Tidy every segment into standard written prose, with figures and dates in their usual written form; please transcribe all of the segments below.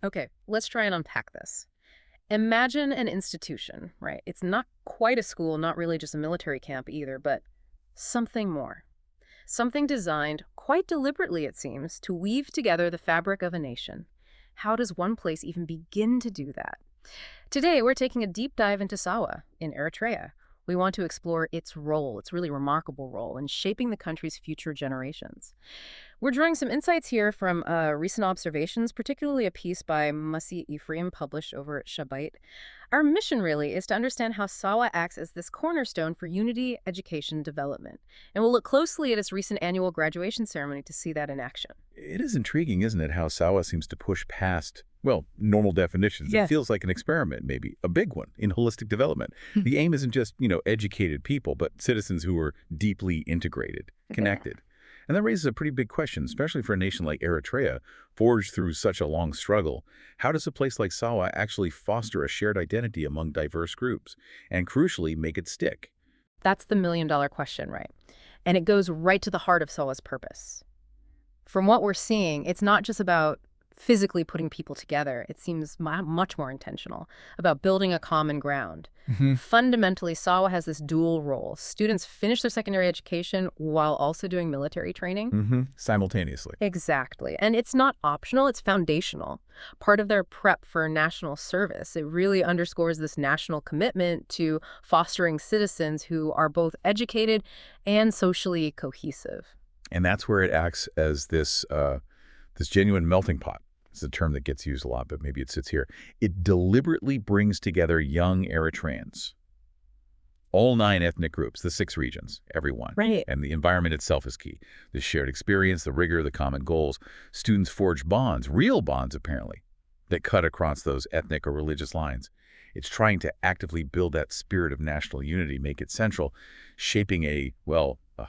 Okay, let's try and unpack this. Imagine an institution, right? It's not quite a school, not really just a military camp either, but something more. Something designed, quite deliberately it seems, to weave together the fabric of a nation. How does one place even begin to do that? Today, we're taking a deep dive into Sawa in Eritrea. We want to explore its role, its really remarkable role, in shaping the country's future generations. We're drawing some insights here from recent observations, particularly a piece by Musi Ephraim published over at Shabite. Our mission really is to understand how Sawa acts as this cornerstone for unity, education, development. And we'll look closely at its recent annual graduation ceremony to see that in action. It is intriguing, isn't it, how Sawa seems to push past, well, normal definitions. It Yes. feels like an experiment, maybe, a big one, in holistic development. The aim isn't just, educated people, but citizens who are deeply integrated, Okay. connected. And that raises a pretty big question, especially for a nation like Eritrea, forged through such a long struggle. How does a place like Sawa actually foster a shared identity among diverse groups, and crucially, make it stick? That's the million-dollar question, right? And it goes right to the heart of Sawa's purpose. From what we're seeing, it's not just about physically putting people together. It seems much more intentional, about building a common ground. Hmm. Fundamentally, Sawa has this dual role. Students finish their secondary education while also doing military training. Simultaneously. Exactly. And it's not optional, it's foundational. Part of their prep for national service. It really underscores this national commitment to fostering citizens who are both educated and socially cohesive. And that's where it acts as this genuine melting pot. It's a term that gets used a lot, but maybe it sits here. It deliberately brings together young Eritreans, all 9 ethnic groups, the 6 regions, everyone. Right. And the environment itself is key. The shared experience, the rigor, the common goals. Students forge bonds, real bonds apparently, that cut across those ethnic or religious lines. It's trying to actively build that spirit of national unity, make it central, shaping a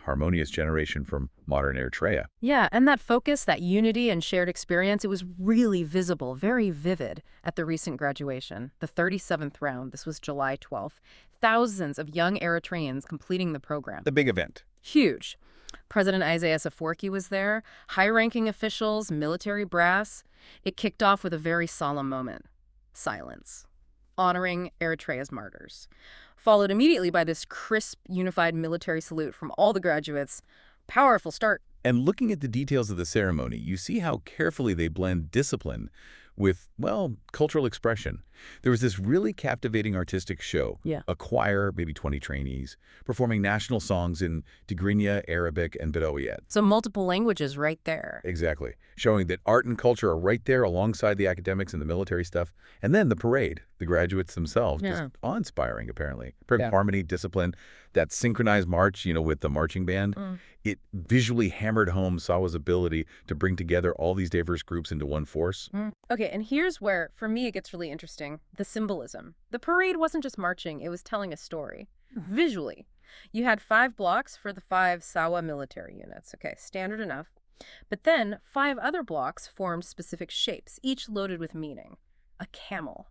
harmonious generation from modern Eritrea. Yeah, and that focus, that unity and shared experience, it was really visible, very vivid at the recent graduation, the 37th round. This was July 12th. Thousands of young Eritreans completing the program. The big event. Huge. President Isaias Afwerki was there, high-ranking officials, military brass. It kicked off with a very solemn moment. Silence. Honoring Eritrea's martyrs. Followed immediately by this crisp, unified military salute from all the graduates. Powerful start. And looking at the details of the ceremony, you see how carefully they blend discipline with, well, cultural expression. There was this really captivating artistic show. Yeah. A choir, maybe 20 trainees, performing national songs in Tigrinya, Arabic, and Bedouin. So multiple languages right there. Exactly. Showing that art and culture are right there alongside the academics and the military stuff. And then the parade, the graduates themselves, Yeah. just awe-inspiring, apparently. Perfect Yeah. harmony, discipline, that synchronized march, with the marching band. It visually hammered home Sawa's ability to bring together all these diverse groups into one force. Okay, and here's where, for me, it gets really interesting. The symbolism. The parade wasn't just marching, it was telling a story. Visually. You had 5 blocks for the 5 Sawa military units. Okay, standard enough. But then 5 other blocks formed specific shapes, each loaded with meaning. A camel.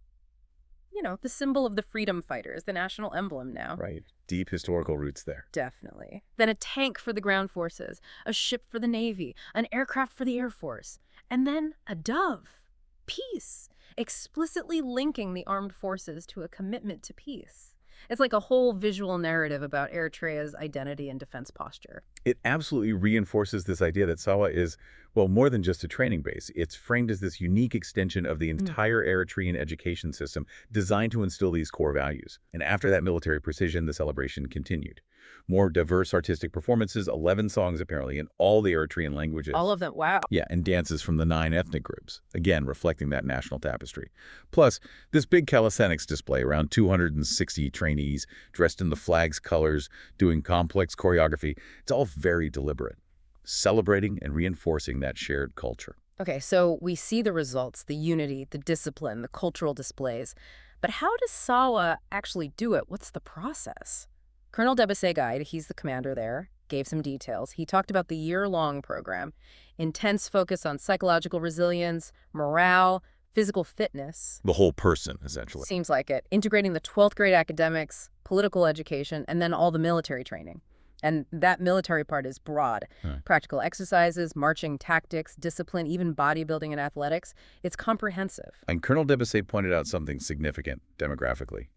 The symbol of the freedom fighters, the national emblem now. Right. Deep historical roots there. Definitely. Then a tank for the ground forces, a ship for the Navy, an aircraft for the Air Force, and then a dove. Peace. Explicitly linking the armed forces to a commitment to peace. It's like a whole visual narrative about Eritrea's identity and defense posture. It absolutely reinforces this idea that Sawa is, well, more than just a training base. It's framed as this unique extension of the entire Eritrean education system designed to instill these core values. And after that military precision, the celebration continued. More diverse artistic performances, 11 songs apparently in all the Eritrean languages. All of them, wow. Yeah, and dances from the 9 ethnic groups, again reflecting that national tapestry. Plus, this big calisthenics display, around 260 trainees dressed in the flag's colors, doing complex choreography. It's all very deliberate, celebrating and reinforcing that shared culture. Okay, so we see the results, the unity, the discipline, the cultural displays. But how does Sawa actually do it? What's the process? Colonel Debesay Ghide, he's the commander there, gave some details. He talked about the year-long program, intense focus on psychological resilience, morale, physical fitness. The whole person, essentially. Seems like it. Integrating the 12th grade academics, political education, and then all the military training. And that military part is broad. Huh. Practical exercises, marching tactics, discipline, even bodybuilding and athletics. It's comprehensive. And Colonel Debesay pointed out something significant demographically.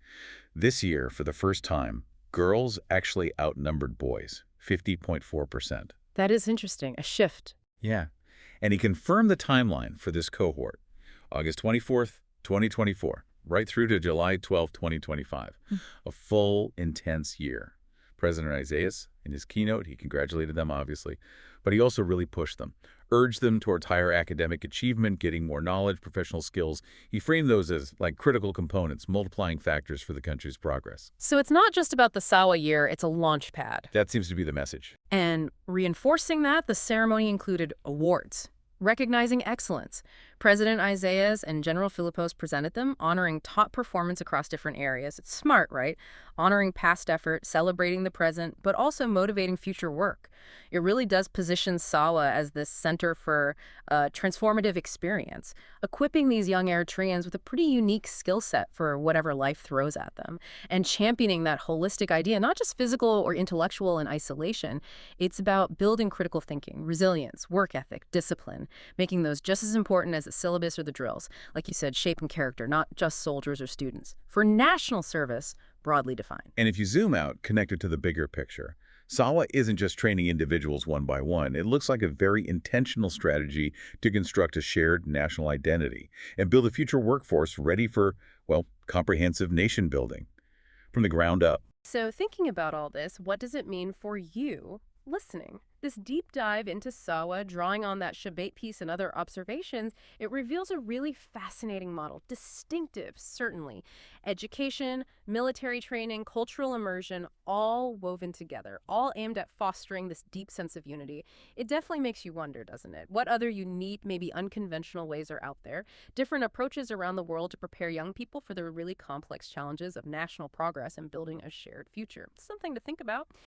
This year, for the first time, girls actually outnumbered boys, 50.4%. That is interesting. A shift. Yeah. And he confirmed the timeline for this cohort, August 24th, 2024, right through to July 12th, 2025. A full, intense year. President Isaias, in his keynote, he congratulated them, obviously, but he also really pushed them, urged them towards higher academic achievement, getting more knowledge, professional skills. He framed those as, like, critical components, multiplying factors for the country's progress. So it's not just about the Sawa year, it's a launch pad. That seems to be the message. And reinforcing that, the ceremony included awards, recognizing excellence. President Isaias and General Philippos presented them, honoring top performance across different areas. It's smart, right? Honoring past effort, celebrating the present, but also motivating future work. It really does position Sawa as this center for transformative experience, equipping these young Eritreans with a pretty unique skill set for whatever life throws at them, and championing that holistic idea, not just physical or intellectual in isolation. It's about building critical thinking, resilience, work ethic, discipline, making those just as important as the syllabus or the drills. Like you said, shape and character, not just soldiers or students. For national service, broadly defined. And if you zoom out, connected to the bigger picture, Sawa isn't just training individuals one by one. It looks like a very intentional strategy to construct a shared national identity and build a future workforce ready for, well, comprehensive nation building from the ground up. So thinking about all this, what does it mean for you listening? This deep dive into Sawa, drawing on that Shabbat piece and other observations, it reveals a really fascinating model, distinctive, certainly. Education, military training, cultural immersion, all woven together, all aimed at fostering this deep sense of unity. It definitely makes you wonder, doesn't it? What other unique, maybe unconventional ways are out there? Different approaches around the world to prepare young people for the really complex challenges of national progress and building a shared future. Something to think about.